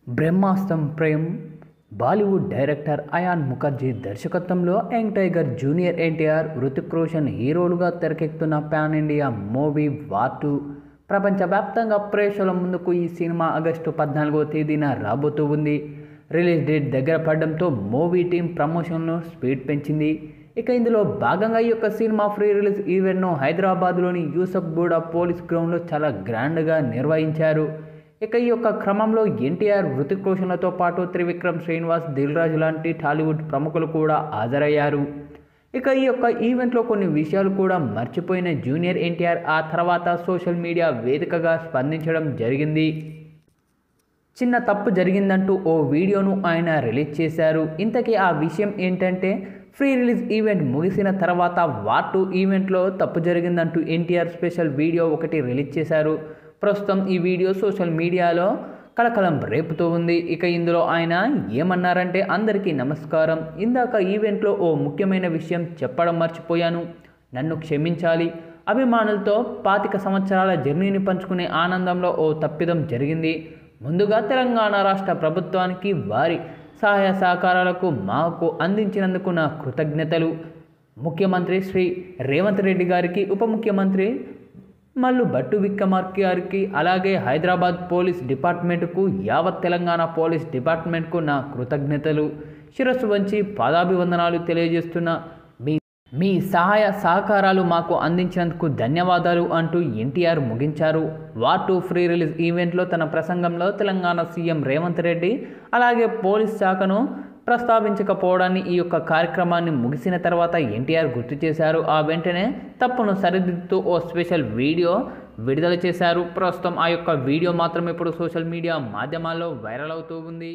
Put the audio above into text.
బ్రహ్మాస్త్రం ప్రేమ్ Bollywood director Ayan Mukerji దర్శకత్వంలో young tiger junior NTR Hrithik Roshan హీరోలుగా తెరకెక్కుతున్న పాన్ ఇండియా మూవీ వార్ 2 ప్రపంచవ్యాప్తంగా ప్రేక్షకుల ముందుకు ఈ సినిమా ఆగస్టు 14వ తేదీన రాబోతూ ఉంది. రిలీజ్ డేట్ దగ్గర పడడంతో మూవీ టీం ప్రమోషన్ను స్పీడ్ పెంచింది. ఇక ఇందులో భాగంగా ఈ యొక్క సినిమా ప్రీ రిలీజ్ ఈవెంట్ను హైదరాబాద్లోని యూసఫ్గూడ పోలీస్ గ్రౌండ్లో చాలా గ్రాండ్గా నిర్వహించారు. ఇక ఈ యొక్క క్రమంలో ఎన్టీఆర్ హృతిక్ రోషన్లతో పాటు త్రివిక్రమ్ శ్రీనివాస్ దిల్ రాజు లాంటి టాలీవుడ్ ప్రముఖులు కూడా హాజరయ్యారు. ఇక ఈ యొక్క ఈవెంట్లో కొన్ని విషయాలు కూడా మర్చిపోయిన జూనియర్ ఎన్టీఆర్ ఆ తర్వాత సోషల్ మీడియా వేదికగా స్పందించడం జరిగింది. చిన్న తప్పు జరిగిందంటూ ఓ వీడియోను ఆయన రిలీజ్ చేశారు. ఇంతకీ ఆ విషయం ఏంటంటే, ప్రీ రిలీజ్ ఈవెంట్ ముగిసిన తర్వాత వార్ 2 ఈవెంట్లో తప్పు జరిగిందంటూ ఎన్టీఆర్ స్పెషల్ వీడియో ఒకటి రిలీజ్ చేశారు. ప్రస్తుతం ఈ వీడియో సోషల్ మీడియాలో కలకలం రేపుతూ ఉంది. ఇక ఇందులో ఆయన ఏమన్నారంటే, అందరికీ నమస్కారం, ఇందాక ఈవెంట్లో ఓ ముఖ్యమైన విషయం చెప్పడం మర్చిపోయాను, నన్ను క్షమించాలి. అభిమానులతో 25 సంవత్సరాల జర్నీని పంచుకునే ఆనందంలో ఓ తప్పిదం జరిగింది. ముందుగా తెలంగాణ రాష్ట్ర ప్రభుత్వానికి వారి సహాయ సహకారాలకు మాకు అందించినందుకు నా కృతజ్ఞతలు. ముఖ్యమంత్రి శ్రీ రేవంత్ రెడ్డి గారికి, ఉప ముఖ్యమంత్రి మల్లు భట్టు విక్రమార్క గారికి, అలాగే హైదరాబాద్ పోలీస్ డిపార్ట్మెంట్కు, యావత్ తెలంగాణ పోలీస్ డిపార్ట్మెంట్కు నా కృతజ్ఞతలు. శిరస్సు వంచి పాదాభివందనాలు తెలియజేస్తున్న మీ సహాయ సహకారాలు మాకు అందించినందుకు ధన్యవాదాలు అంటూ ఎన్టీఆర్ ముగించారు. వార్ 2 ప్రీ రిలీజ్ ఈవెంట్లో తన ప్రసంగంలో తెలంగాణ సీఎం రేవంత్ రెడ్డి అలాగే పోలీస్ శాఖను ప్రస్తావించకపోవడాన్ని ఈ యొక్క కార్యక్రమాన్ని ముగిసిన తర్వాత ఎన్టీఆర్ గుర్తు చేశారు. ఆ వెంటనే తప్పును సరిదిద్దుతూ ఓ స్పెషల్ వీడియో విడుదల చేశారు. ప్రస్తుతం ఆ యొక్క వీడియో మాత్రం ఇప్పుడు సోషల్ మీడియా మాధ్యమాల్లో వైరల్ అవుతూ ఉంది.